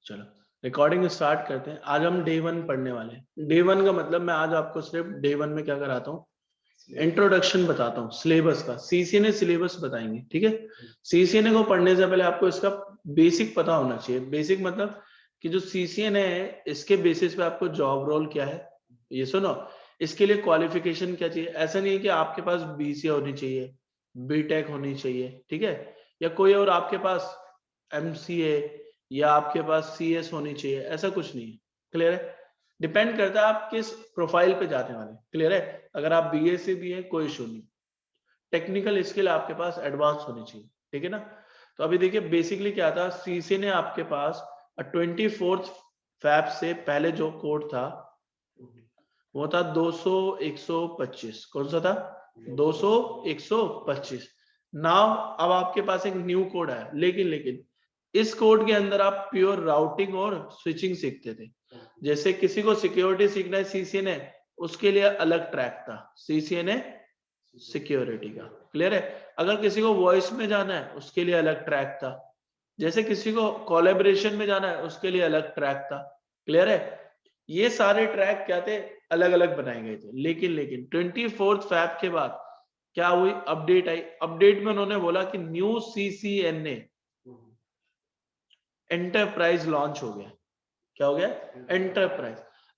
चलो recording start करते हैं। आज हम डे 1 पढ़ने वाले हैं। डे 1 का मतलब मैं आज आपको सिर्फ डे 1 में क्या कराता हूँ, इंट्रोडक्शन बताता हूँ सिलेबस का। सीसीएनए सिलेबस बताएंगे, ठीक है। सीसीएनए को पढ़ने से पहले आपको इसका बेसिक पता होना चाहिए। बेसिक मतलब कि जो सीसीएनए है इसके बेसिस पे आपको जॉब रोल क्या है ये सुनो। इसके लिए क्वालिफिकेशन क्या चाहिए। ऐसा नहीं है कि आपके पास बीसीए होनी चाहिए, बीटेक होनी चाहिए, ठीक है, या कोई और आपके पास एमसीए या आपके पास सीएस होनी चाहिए, ऐसा कुछ नहीं है। क्लियर है। डिपेंड करता है आप किस प्रोफाइल पे जाने वाले। क्लियर है। अगर आप बीए से भी है कोई इशू नहीं। टेक्निकल स्किल आपके पास एडवांस होनी चाहिए, ठीक है ना। तो अभी देखिए बेसिकली क्या था, सीसी ने आपके पास 24 फैब से पहले जो कोड था वो था 200 125। कौन सा था? 200 125। नाउ अब आपके पास एक न्यू कोड है, लेकिन इस कोड के अंदर आप प्योर राउटिंग और स्विचिंग सीखते थे। जैसे किसी को सिक्योरिटी सीखना है सीसीएनए, उसके लिए अलग ट्रैक था सीसीएनए सिक्योरिटी का। क्लियर है। अगर किसी को वॉइस में जाना है उसके लिए अलग ट्रैक था। जैसे किसी को कोलैबोरेशन में जाना है उसके लिए अलग ट्रैक था। क्लियर है। ये सारे ट्रैक क्या थे, अलग अलग बनाए गए थे। लेकिन 24 फैब के बाद क्या हुई, अपडेट आई। अपडेट में उन्होंने बोला कि न्यू सीसीएनए एंटरप्राइज लॉन्च हो गया। क्या हो गया? एंटरप्राइज।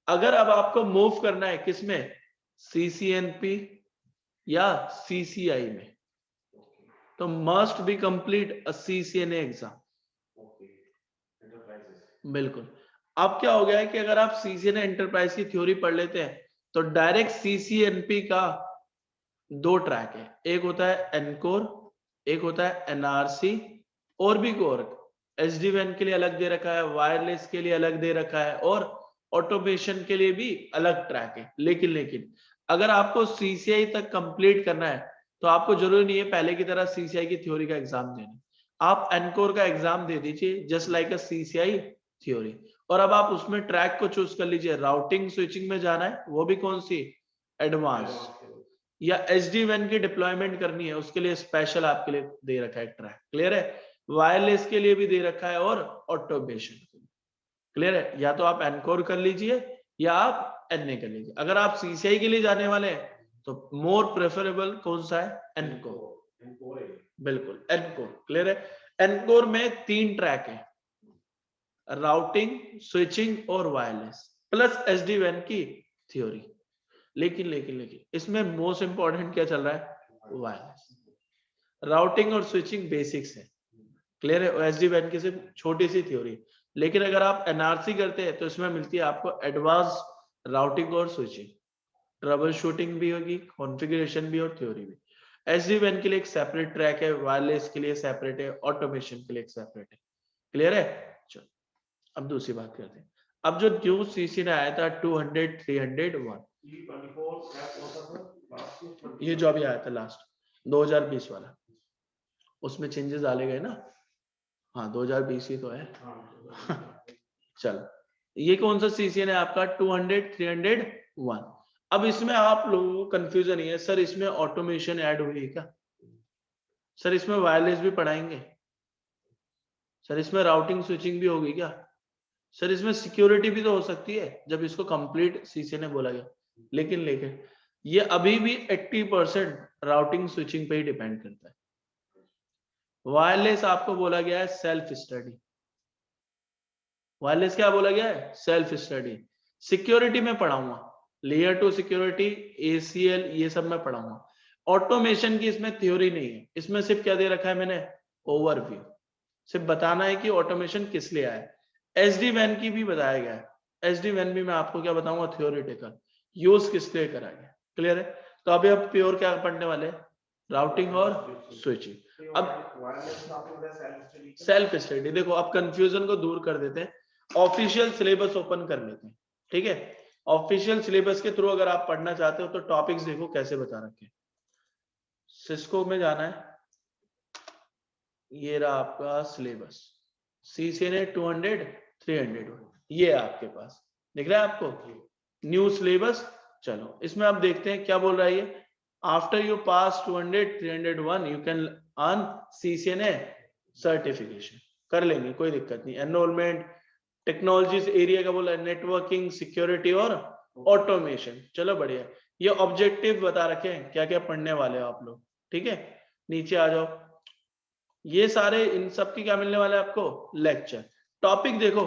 अगर अब आपको मूव करना है किसमें, सीसीएनपी या सीसीआई में, तो must be complete a CCNA exam. बिल्कुल। अब क्या हो गया है कि अगर आप सीसीएनए एंटरप्राइज की थ्योरी पढ़ लेते हैं तो डायरेक्ट सीसीएनपी का 2 ट्रैक है। एक होता है एनकोर, एक होता है एनआरसी, और भी कोर। एसडी वैन के लिए अलग दे रखा है, वायरलेस के लिए अलग दे रखा है, और ऑटोमेशन के लिए भी अलग ट्रैक है। लेकिन अगर आपको सीसीआई तक कंप्लीट करना है तो आपको जरूरी नहीं है पहले की तरह सीसीआई की थ्योरी का एग्जाम देना। आप एनकोर का एग्जाम दे दीजिए जस्ट लाइक अ सीसीआई थ्योरी, और अब आप उसमें ट्रैक को चूज कर लीजिए। राउटिंग स्विचिंग में जाना है, वो भी कौन सी, एडवांस, या एसडी वैन की डिप्लॉयमेंट करनी है उसके लिए स्पेशल आपके लिए दे रखा है ट्रैक। क्लियर है। वायरलेस के लिए भी दे रखा है और ऑटोमेशन। क्लियर है। या तो आप एनकोर कर लीजिए या आप एनए कर लीजिए। अगर आप सीसीआई के लिए जाने वाले हैं तो मोर प्रेफरेबल कौन सा है, एनकोर। बिल्कुल एनकोर। क्लियर है। एनकोर में 3 ट्रैक है, राउटिंग स्विचिंग और वायरलेस, प्लस एसडी वैन की थ्योरी। लेकिन इसमें मोस्ट इंपॉर्टेंट क्या चल रहा है, वायरलेस। राउटिंग और स्विचिंग बेसिक्स है। क्लियर है। एसडी वैन की सिर्फ छोटी सी थ्योरी। लेकिन अगर आप एनआरसी करते हैं तो इसमें मिलती है आपको एडवांस राउटिंग और स्विचिंग, ट्रबल शूटिंग भी होगी, कॉन्फ़िगरेशन भी और थ्योरी भी। एसडी वैन के लिए एक सेपरेट ट्रैक है, वायरलेस के लिए सेपरेट है, ऑटोमेशन के लिए एक सेपरेट है। क्लियर है। चलो अब दूसरी बात करते हैं। अब जो न्यू सीसी ने आया था 200 301, ये जो अभी आया था लास्ट 2020 वाला, उसमें चेंजेस डाले गए ना। हाँ 2020 ही तो है। चलो ये कौन सा सीसीएन है आपका, 200 301। अब इसमें आप लोगों को कंफ्यूजन ही है, सर इसमें ऑटोमेशन ऐड हुई है क्या, सर इसमें वायरलेस भी पढ़ाएंगे, सर इसमें राउटिंग स्विचिंग भी होगी क्या, सर इसमें सिक्योरिटी भी तो हो सकती है जब इसको कंप्लीट सीसीएन ने बोला गया। लेकिन ये अभी भी 80% राउटिंग स्विचिंग पे ही डिपेंड करता है। वायरलेस आपको बोला गया है सेल्फ स्टडी। वायरलेस क्या बोला गया है, सेल्फ स्टडी। सिक्योरिटी में पढ़ाऊंगा, लेयर 2 सिक्योरिटी, एसीएल, ये सब मैं पढ़ाऊंगा। ऑटोमेशन की इसमें थ्योरी नहीं है। इसमें सिर्फ क्या दे रखा है मैंने, ओवरव्यू। सिर्फ बताना है कि ऑटोमेशन किस लिए आया है। एसडी वैन की भी बताया गया है। एसडी वैन भी मैं आपको क्या बताऊंगा, थ्योरेटिकल यूज किस लिए करा गया। क्लियर है। तो अभी अब प्योर क्या पढ़ने वाले हैं, राउटिंग और स्विचिंग। अब सेल्फ स्टडी, देखो अब कंफ्यूजन को दूर कर देते हैं, ऑफिशियल सिलेबस ओपन कर लेते हैं। ठीक है। ऑफिशियल सिलेबस के थ्रू अगर आप पढ़ना चाहते हो तो टॉपिक्स देखो कैसे बता रखे हैं। सिस्को में जाना है, ये रहा आपका सिलेबस, सीसीएनए 200 300, ये है आपके पास, दिख रहा है आपको न्यू सिलेबस। चलो इसमें आप देखते हैं क्या बोल रहा है ये, after you pass 200 301 you can earn CCNA certification. कर लेंगे कोई दिक्कत नहीं, एनरोलमेंट टेक्नोलॉजीज एरिया का बोला, नेटवर्किंग, सिक्योरिटी और ऑटोमेशन। चलो बढ़िया, ये ऑब्जेक्टिव बता रखे हैं क्या क्या पढ़ने वाले हो आप लोग, ठीक है। नीचे आ जाओ, ये सारे इन सब की क्या मिलने वाला है आपको, लेक्चर। टॉपिक देखो,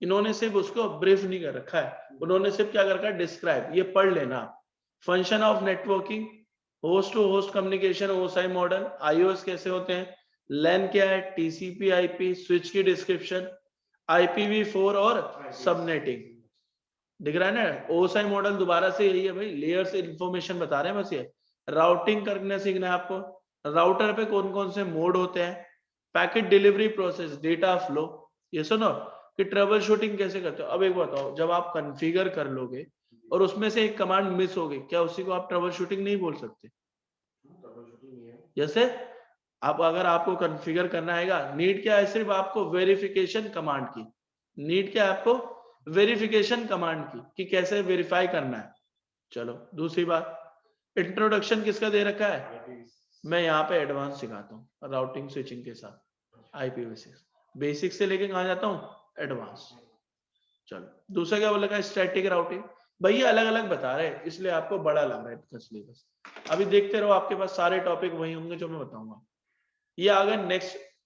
इन्होंने सिर्फ उसको ब्रीफ नहीं कर रखा है, उन्होंने सिर्फ क्या कर रखा है, डिस्क्राइब। ये पढ़ लेना। Function of networking, host to host communication, OSI model, IOS कैसे होते हैं, लैन क्या है, टीसीपी आईपी, स्विच की डिस्क्रिप्शन, IPv4 और सबनेटिंग। दिख रहा है ना, ओएसआई मॉडल दोबारा से यही है भाई, लेयर से इंफॉर्मेशन बता रहे हैं बस। ये राउटिंग करना सीखना है आपको, राउटर पे कौन कौन से मोड होते हैं, packet delivery process, data flow. ये सुनो कि ट्रबल शूटिंग कैसे करते हो। अब एक बताओ, जब आप कॉन्फ़िगर कर लोगे और उसमें से एक कमांड मिस हो गई, क्या उसी को आप ट्रबल शूटिंग नहीं बोल सकते? जैसे आप, अगर आपको कॉन्फ़िगर करना हैगा, नीड क्या है, सिर्फ आपको वेरिफिकेशन कमांड की। नीड क्या है आपको, वेरिफिकेशन कमांड की, कि कैसे वेरीफाई करना है। चलो दूसरी बात, इंट्रोडक्शन किसका दे रखा है, मैं यहाँ पे एडवांस सिखाता हूँ राउटिंग स्विचिंग के साथ। IPv6 बेसिक से लेके कहाँ जाता हूँ, एडवांस। चलो दूसरा क्या बोला, स्टैटिक राउटिंग। भैया अलग अलग बता रहे हैं इसलिए आपको बड़ा लग रहा है सिलेबस। अभी देखते रहो, आपके पास सारे टॉपिक वही होंगे जो मैं बताऊंगा। ये आ गए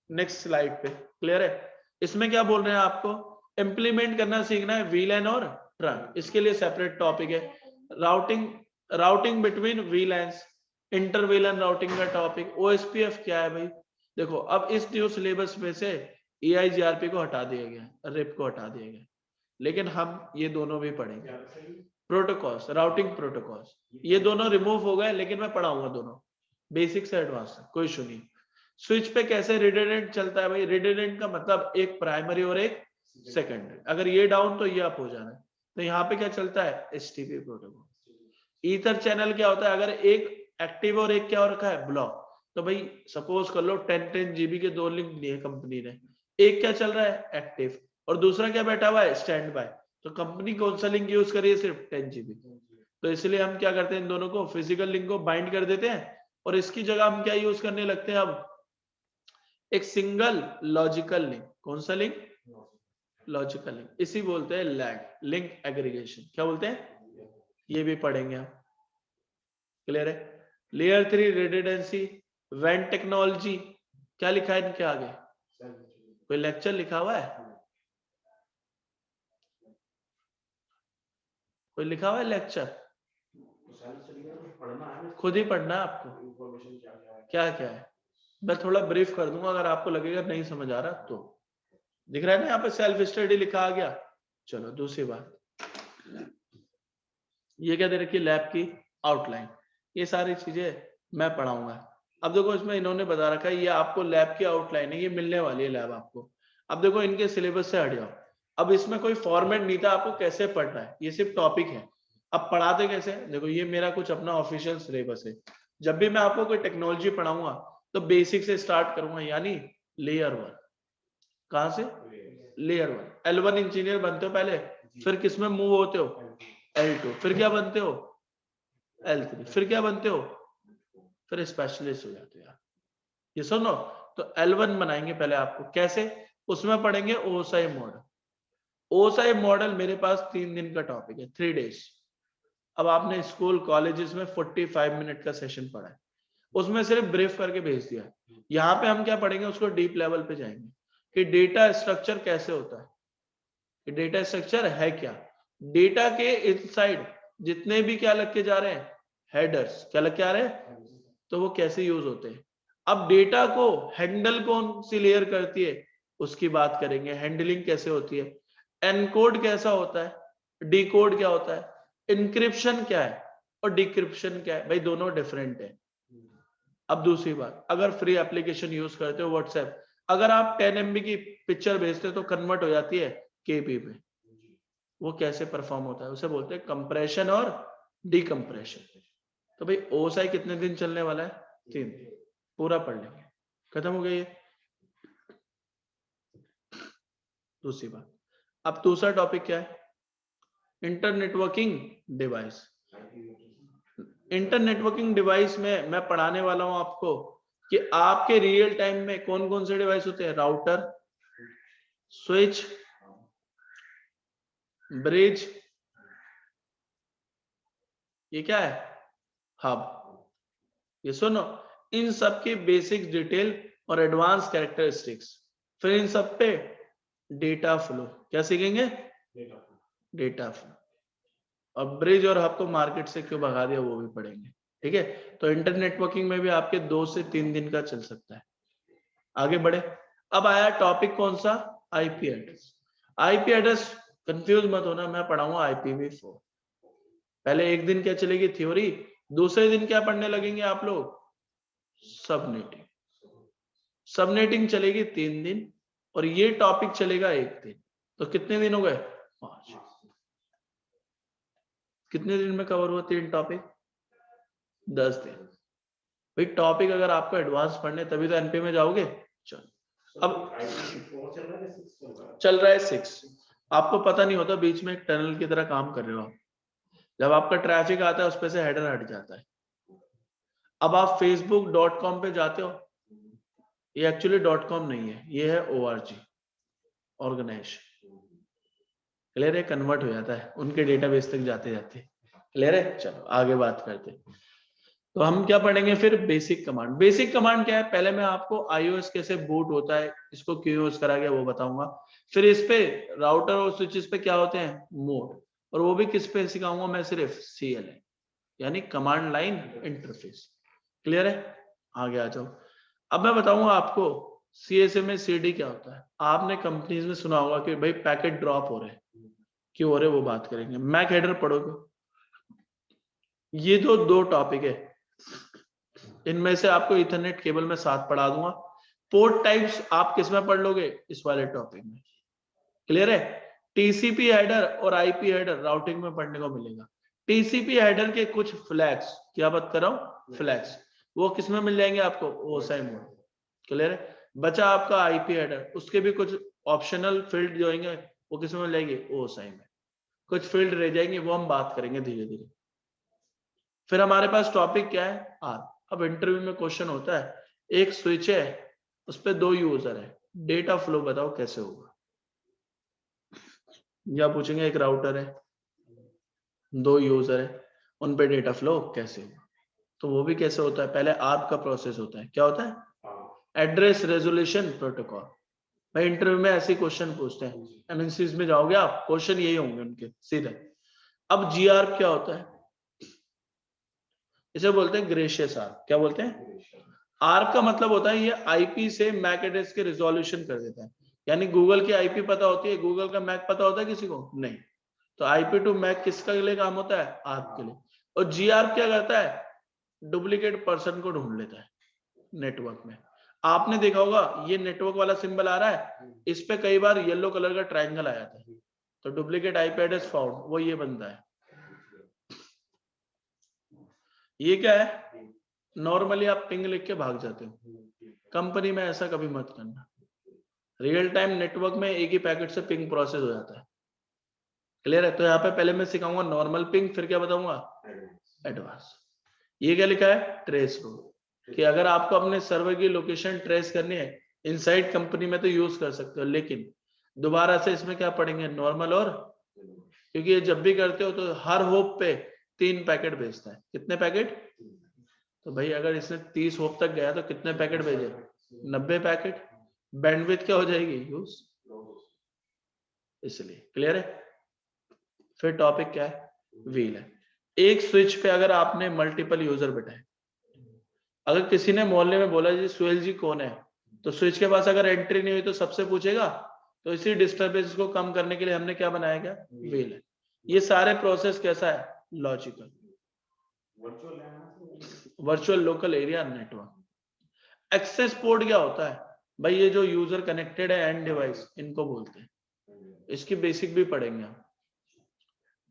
नेक्स्ट स्लाइड पे, क्लियर है। इसमें क्या बोल रहे हैं आपको, इंप्लीमेंट करना सीखना है वीलैन और ट्रंक, इसके लिए सेपरेट टॉपिक है। Routing between वीलैंस, inter VLAN routing का टॉपिक। OSPF क्या है भाई, देखो अब इस न्यू सिलेबस में से EIGRP को हटा दिया गया, रिप को हटा दिया गया, लेकिन हम ये दोनों भी पढ़ेंगे। प्रोटोकॉल्स, राउटिंग प्रोटोकॉल्स, ये दोनों रिमूव हो गए, लेकिन मैं पढ़ाऊंगा दोनों, बेसिक से एडवांस, कोई इशू नहीं। स्विच पे कैसे रिडंडेंट चलता है भाई, रिडंडेंट का मतलब एक प्राइमरी और एक सेकेंडरी, अगर ये डाउन तो ये अप हो जाना है। तो यहाँ पे क्या चलता है, STP प्रोटोकॉल। ईथर चैनल क्या होता है, अगर एक एक्टिव और एक क्या हो रखा है, ब्लॉक। तो भाई सपोज कर लो 10 GB के दो लिंक दिए कंपनी ने, एक क्या चल रहा है, एक्टिव, और दूसरा क्या बैठा हुआ है, स्टैंड बाय। तो कंपनी कौन सा लिंक यूज करिए, सिर्फ 10 GB। तो इसलिए हम क्या करते हैं, इन दोनों को, फिजिकल लिंक को बाइंड कर देते हैं, और इसकी जगह हम क्या यूज करने लगते हैं अब, एक सिंगल लॉजिकल लिंक। कौन सा लिंक, लॉजिकल लिंक, इसी बोलते हैं लैग, लिंक एग्रीगेशन। क्या बोलते हैं, ये भी पढ़ेंगे हम, क्लियर है। लेयर 3 रिडंडेंसी, वेन टेक्नोलॉजी, क्या लिखा है इनके आगे, कोई लेक्चर लिखा हुआ है, कोई लिखा हुआ है लेक्चर, खुद ही पढ़ना है आपको, क्या क्या है। मैं थोड़ा ब्रीफ कर दूंगा, अगर आपको लगेगा नहीं समझ आ रहा तो। दिख रहा है ना यहाँ पे सेल्फ स्टडी लिखा आ गया। चलो दूसरी बात, ये क्या दे रखी है, लैब की आउटलाइन, ये सारी चीजें मैं पढ़ाऊंगा। अब देखो इसमें इन्होंने बता रखा है, ये आपको लैब की आउटलाइन है, ये मिलने वाली है लैब आपको। अब देखो इनके सिलेबस से हट जाओ, अब इसमें कोई फॉर्मेट नहीं था आपको कैसे पढ़ना है, ये सिर्फ टॉपिक है। अब पढ़ाते कैसे, देखो ये मेरा कुछ अपना ऑफिशियल सिलेबस है। जब भी मैं आपको कोई टेक्नोलॉजी पढ़ाऊंगा तो बेसिक से स्टार्ट करूंगा, यानी लेयर 1। कहां से, लेयर 1। L1 इंजीनियर बनते हो पहले, फिर किस में मूव होते हो, L2, फिर क्या बनते हो, L3, फिर क्या बनते हो, फिर स्पेशलिस्ट हो जाते हो यार। ये सुनो, तो L1 बनाएंगे पहले आपको, कैसे, उसमें पढ़ेंगे OSI मॉडल। OSI मॉडल मेरे पास 3 दिन का टॉपिक है, 3 डेज। अब आपने स्कूल कॉलेजेस में 45 मिनट का सेशन पढ़ा है, उसमें सिर्फ ब्रीफ करके भेज दिया। यहाँ पे हम क्या पढ़ेंगे, उसको डीप लेवल पे जाएंगे कि डेटा स्ट्रक्चर कैसे होता है, कि डेटा स्ट्रक्चर है क्या, डेटा के इनसाइड जितने भी क्या लग के जा रहे हैं, हेडर्स क्या लग के आ रहे हैं, तो वो कैसे यूज होते हैं। अब डेटा को हैंडल कौन सी लेयर करती है, उसकी बात करेंगे, हैंडलिंग कैसे होती है, एनकोड कैसा होता है, डिकोड क्या होता है, इंक्रिप्शन क्या है और डिक्रिप्शन क्या है, भाई दोनों डिफरेंट है। अब दूसरी बात, अगर फ्री एप्लीकेशन यूज करते हो व्हाट्सएप, अगर आप 10 MB की पिक्चर भेजते हो तो कन्वर्ट हो जाती है KB पे, वो कैसे परफॉर्म होता है, उसे बोलते हैं कंप्रेशन और डिकम्प्रेशन। तो भाई OSI कितने दिन चलने वाला है, 3 दिन, पूरा पढ़ लेंगे, खत्म हो गया ये। दूसरी बात, अब दूसरा टॉपिक क्या है, inter networking device. Inter networking device में मैं पढ़ाने वाला हूं आपको कि आपके रियल टाइम में कौन कौन से डिवाइस होते हैं, राउटर, स्विच, ब्रिज, ये क्या है, हब। ये सुनो, इन सब की बेसिक डिटेल और एडवांस कैरेक्टरिस्टिक्स, फिर इन सब पे डेटा फ्लो, क्या सीखेंगे, डेटा फ्लो। और ब्रिज और हब को मार्केट से क्यों भगा दिया वो भी पढ़ेंगे, ठीक है। तो इंटर नेटवर्किंग में भी आपके 2 से 3 दिन का चल सकता है। आगे बढ़े, अब आया टॉपिक कौन सा, IP address. IP address confuse मत होना, मैं पढ़ाऊंगा IPv4। पहले एक दिन क्या चलेगी, थ्योरी, दूसरे दिन क्या पढ़ने लगेंगे आप लोग, सबनेटिंग। सबनेटिंग चलेगी 3 दिन और ये टॉपिक चलेगा 1 दिन। तो कितने दिन हो गए, 5। कितने दिन में कवर हुआ 3 टॉपिक, 10 दिन। भाई टॉपिक अगर आपको एडवांस पढ़ने तभी तो एनपी में जाओगे। चलो अब चल रहा है 6। आपको पता नहीं होता, बीच में एक टनल की तरह काम कर रहे हो आप। जब आपका ट्रैफिक आता है उस पे से हेडर हट जाता है। अब आप facebook.com पे जाते हो, ये एक्चुअली .com नहीं है, ये है org, ऑर्गेनाइजेशन। क्लियर है, कन्वर्ट हो जाता है उनके डेटाबेस तक जाते जाते। क्लियर है, चलो आगे बात करते हैं। तो हम क्या पढ़ेंगे फिर, बेसिक कमांड। बेसिक कमांड क्या है, पहले मैं आपको iOS कैसे बूट होता है, इसको क्यों यूज करा गया वो बताऊंगा। फिर इस पे राउटर और स्विचेस पे क्या होते हैं, मोड, और वो भी किस पे सिखाऊंगा मैं, सिर्फ CLI यानी कमांड लाइन इंटरफेस। क्लियर है, आगे आ जाओ। अब मैं बताऊंगा आपको CSA में CD क्या होता है। आपने कंपनीज में सुना होगा कि भाई पैकेट ड्रॉप हो रहे हैं, क्यों हो रहे, वो बात करेंगे। मैक हेडर पढ़ोगे, ये जो 2 टॉपिक है, इनमें से आपको इथरनेट केबल में साथ पढ़ा दूंगा। पोर्ट टाइप्स आप किस में पढ़ लोगे, इस वाले टॉपिक में। क्लियर है, TCP हेडर और IP हेडर राउटिंग में पढ़ने को मिलेगा। TCP हेडर के कुछ फ्लैग्स, क्या बात कर रहा हूं, फ्लैग्स, वो किस में मिल जाएंगे आपको, OSI मोड। क्लियर है, बचा आपका IP हेडर, उसके भी कुछ ऑप्शनल फील्ड जो होंगे वो किस में मिल जाएंगे, OSI में। कुछ फील्ड रह जाएंगे, वो हम बात करेंगे धीरे धीरे। फिर हमारे पास टॉपिक क्या है, आर। अब इंटरव्यू में क्वेश्चन होता है, एक स्विच है उस पे 2 यूजर है, डेटा फ्लो बताओ कैसे होगा। या पूछेंगे एक राउटर है, 2 यूजर है, उन पे डेटा फ्लो कैसे होगा। तो वो भी कैसे होता है, पहले आर्प का प्रोसेस होता है, क्या होता है, एड्रेस रेजोल्यूशन प्रोटोकॉल। भाई इंटरव्यू में ऐसे क्वेश्चन पूछते हैं, MNCs में जाओगे आप, क्वेश्चन यही होंगे उनके सीधे। अब GRP क्या होता है, इसे बोलते हैं ग्रेशियस आर्प। क्या बोलते हैं, आर्प का मतलब होता है ये IP से मैक एड्रेस के रिजोल्यूशन कर देता है। यानी गूगल की IP पता होती है, गूगल का मैक पता होता है किसी को, नहीं। तो IP टू मैक किसका लिए काम होता है, आर्प के लिए। और GRP क्या करता है, डुप्लीकेट पर्सन को ढूंढ लेता है नेटवर्क में। आपने देखा होगा ये नेटवर्क वाला सिंबल आ रहा है, इस पे कई बार येलो कलर का ट्रायंगल आया था, तो डुप्लीकेट IP एड्रेस फाउंड, वो ये बनता है। ये क्या है, नॉर्मली आप पिंग लिख के भाग जाते हो, कंपनी में ऐसा कभी मत करना। रियल टाइम नेटवर्क में एक ही पैकेट से पिंग प्रोसेस हो जाता है। क्लियर है, तो यहाँ पे पहले मैं सिखाऊंगा नॉर्मल पिंग, फिर क्या बताऊंगा, एडवांस। ये क्या लिखा है, ट्रेस रूल, कि अगर आपको अपने सर्वर की लोकेशन ट्रेस करनी है इनसाइड कंपनी में तो यूज कर सकते हो, लेकिन दोबारा से इसमें क्या पढ़ेंगे, नॉर्मल और, क्योंकि ये जब भी करते हो तो हर होप पे 3 पैकेट भेजता है। कितने पैकेट, तो भाई अगर इसने 30 होप तक गया तो कितने पैकेट भेजे, 90 पैकेट। बैंडविड्थ क्या हो जाएगी, यूज, इसलिए। क्लियर है, फिर टॉपिक क्या है, व्हील है। एक स्विच पे अगर आपने मल्टीपल यूजर बैठाए, अगर किसी ने मोहल्ले में बोला जी सुहेल जी कौन है, तो स्विच के पास अगर एंट्री नहीं हुई तो सबसे पूछेगा। तो इसी डिस्टर्बेंस को कम करने के लिए हमने क्या बनाया गया, व्हील है। ये सारे प्रोसेस कैसा है, logical, virtual local area network. Access port क्या होता है, भाई ये जो यूजर कनेक्टेड है एंड डिवाइस, इनको बोलते हैं। इसकी बेसिक भी पढ़ेंगे हम।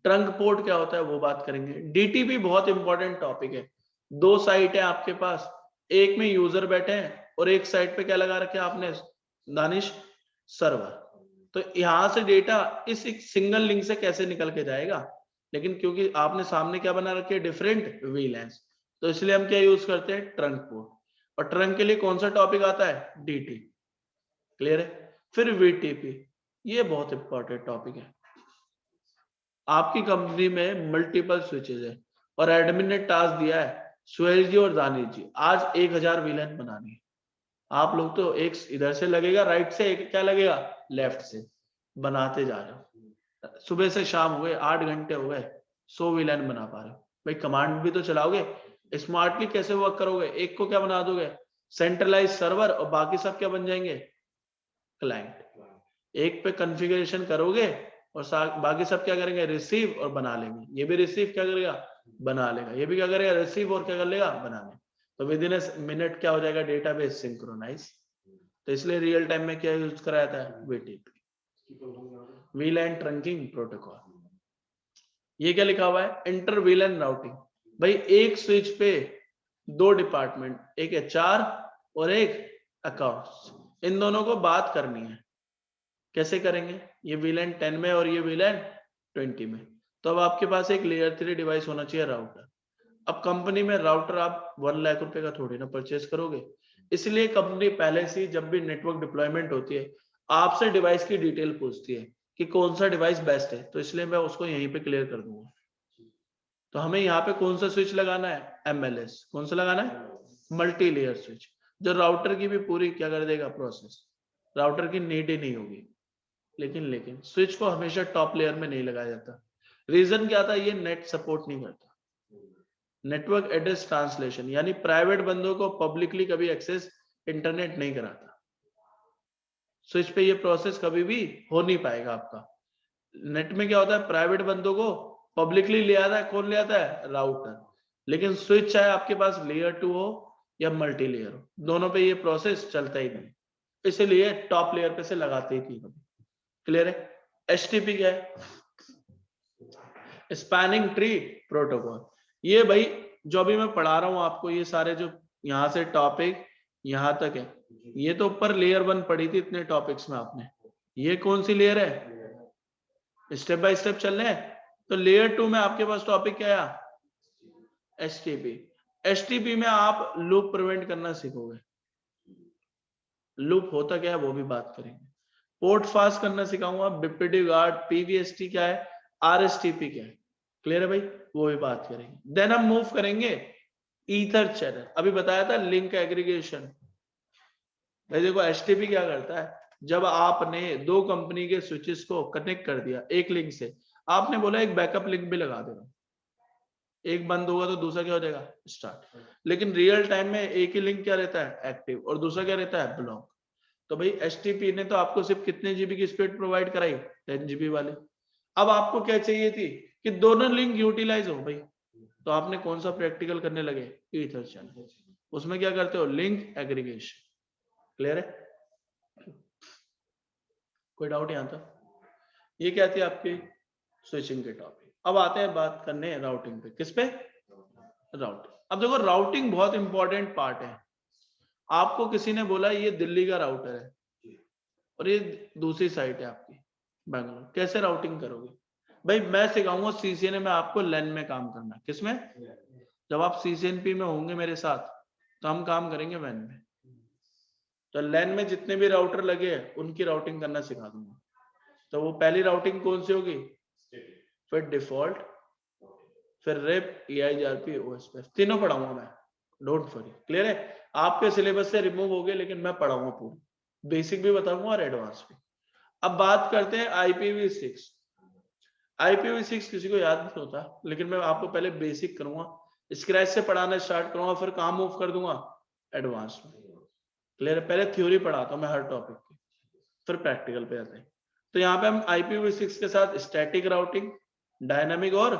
ट्रंक पोर्ट क्या होता है वो बात करेंगे। DTP बहुत इंपॉर्टेंट टॉपिक है। 2 साइट है आपके पास, एक में यूजर बैठे हैं और एक साइट पे क्या लगा रखे आपने, दानिश, सर्वर। तो यहां से डेटा इस एक सिंगल लिंक से कैसे निकल के जाएगा, लेकिन क्योंकि आपने सामने क्या बना रखे, डिफरेंट VLANs, तो इसलिए हम क्या यूज करते हैं, ट्रंक पोर्ट। और ट्रंक के लिए कौन सा टॉपिक आता है, DT। क्लियर है, फिर VTP, ये बहुत इंपॉर्टेंट टॉपिक है। आपकी कंपनी में मल्टीपल स्विचेस है और एडमिन ने टास्क दिया है सुहेल जी और दानिश जी, आज 1000 वीलन बनानी है। आप लोग तो एक इधर से लगेगा राइट से, एक क्या लगेगा लेफ्ट से, बनाते जा रहे हो। सुबह से शाम हो गए, 8 घंटे हो गए, 100 वीलन बना पा रहे हो। भाई कमांड भी तो चलाओगे, स्मार्टली कैसे वर्क करोगे? एक को क्या बना दोगे सेंट्रलाइज सर्वर और बाकी सब क्या बन जाएंगे क्लाइंट। एक पे कॉन्फ़िगरेशन करोगे और बाकी सब क्या करेंगे रिसीव और बना लेंगे। ये भी रिसीव क्या करेगा बना लेगा, ये भी क्या करेगा रिसीव और क्या कर लेगा बना लेगा। तो विद इन ए मिनट क्या हो जाएगा डेटाबेस सिंक्रोनाइज। तो इसलिए रियल टाइम में क्या यूज कराया था वीटीपी, वीलैन ट्रंकिंग प्रोटोकॉल। ये क्या लिखा हुआ है इंटर वीलैन राउटिंग। भाई एक स्विच पे 2 डिपार्टमेंट, एक एचआर और एक अकाउंट्स, इन दोनों को बात करनी है। कैसे करेंगे? ये वीलैन 10 में और ये वीलैन 20 में। तो अब आपके पास एक लेयर 3 डिवाइस होना चाहिए राउटर। अब कंपनी में राउटर आप 1 लाख रुपए का थोड़ी ना परचेस करोगे, इसलिए कंपनी पहले से जब भी नेटवर्क डिप्लॉयमेंट होती है आपसे डिवाइस की डिटेल पूछती है कि कौन सा डिवाइस बेस्ट है। तो इसलिए मैं उसको यहीं पे क्लियर कर दूंगा। तो हमें यहाँ पे कौन सा स्विच लगाना है MLS। कौन सा लगाना है मल्टी लेयर स्विच, जो राउटर की भी पूरी क्या कर देगा प्रोसेस, राउटर की नीड ही नहीं होगी। लेकिन स्विच को हमेशा टॉप लेयर में नहीं लगाया जाता। रीजन क्या था? ये नेट सपोर्ट नहीं करता, नेटवर्क एड्रेस ट्रांसलेशन, यानी प्राइवेट बंदों को पब्लिकली कभी एक्सेस इंटरनेट नहीं कराता। स्विच पे ये प्रोसेस कभी भी हो नहीं पाएगा आपका। नेट में क्या होता है प्राइवेट बंदों को पब्लिकली ले आता है, कौन ले आता है राउटर। लेकिन स्विच चाहे आपके पास लेयर 2 हो या मल्टी लेयर हो, दोनों पे ये प्रोसेस चलता ही नहीं, इसलिए टॉप लेयर पे से लगाते ही नहीं कभी। क्लियर है? HTTP क्या है? Spanning tree protocol. ये भाई जो अभी मैं पढ़ा रहा हूं आपको, ये सारे जो यहाँ से टॉपिक यहाँ तक है, ये तो ऊपर लेयर 1 पढ़ी थी इतने टॉपिक्स में आपने। ये कौन सी लेयर है? स्टेप बाय स्टेप चल रहे हैं। तो लेयर 2 में आपके पास टॉपिक क्या है? HTTP। HTTP में आप लूप प्रिवेंट करना सीखोगे। लूप होता क्या है वो भी बात करेंगे। पोर्ट फास्ट करना सिखाऊंगा, BPD गार्ड, PVST क्या है, RSTP क्या है। क्लियर है भाई? वो भी बात करेंगे। देन हम मूव करेंगे ईथर चैनल। अभी बताया था लिंक एग्रीगेशन। भाई देखो HTTP क्या करता है, जब आपने 2 कंपनी के स्विचेस को कनेक्ट कर दिया एक लिंक से, आपने बोला एक बैकअप लिंक भी लगा देना, एक बंद होगा तो दूसरा क्या हो जाएगा स्टार्ट। लेकिन रियल टाइम में एक ही लिंक क्या रहता है एक्टिव और दूसरा क्या रहता है ब्लॉक। तो भाई HTTP ने तो आपको सिर्फ कितने जीबी की स्पीड प्रोवाइड कराई 10 GB वाली। अब आपको क्या चाहिए थी कि दोनों लिंक यूटिलाइज हो भाई। तो आपने कौन सा प्रैक्टिकल करने लगे ईथर चैनल। उसमें क्या करते हो लिंक एग्रीगेशन। क्लियर है? कोई डाउट यहां तक? ये क्या थी आपकी स्विचिंग के टॉपिक। अब आते हैं बात करने राउटिंग पे। किस पे? राउटिंग। अब देखो राउटिंग बहुत इंपॉर्टेंट पार्ट है। आपको किसी ने बोला ये दिल्ली का राउटर है और ये दूसरी साइट है आपकी बैंगलोर, कैसे राउटिंग करोगे? भाई मैं सिखाऊंगा CCNA में आपको LAN में काम करना। किसमें? जब आप CCNP में होंगे मेरे साथ तो हम काम करेंगे WAN में। तो LAN में जितने भी राउटर लगे हैं उनकी राउटिंग करना सिखा दूंगा। तो वो पहली राउटिंग कौन सी होगी? फिर डिफॉल्ट, फिर रेप, EIGRP, OSPF, तीनों पढ़ाऊंगा मैं, डोंट वरी। क्लियर है? आपके सिलेबस से रिमूव हो गए लेकिन मैं पढ़ाऊंगा पूरी, बेसिक भी बताऊंगा और एडवांस भी। अब बात करते हैं IPv6। IPv6 किसी को याद नहीं होता, लेकिन मैं आपको पहले बेसिक करूंगा, स्क्रैच से पढ़ाना स्टार्ट करूंगा, फिर कहां मूव कर दूंगा एडवांस में। क्लियर है? पहले थ्योरी पढ़ाता हूं मैं हर टॉपिक की, फिर प्रैक्टिकल पे आते हैं। तो यहाँ पे हम IPv6 के साथ स्टैटिक राउटिंग, डायनामिक और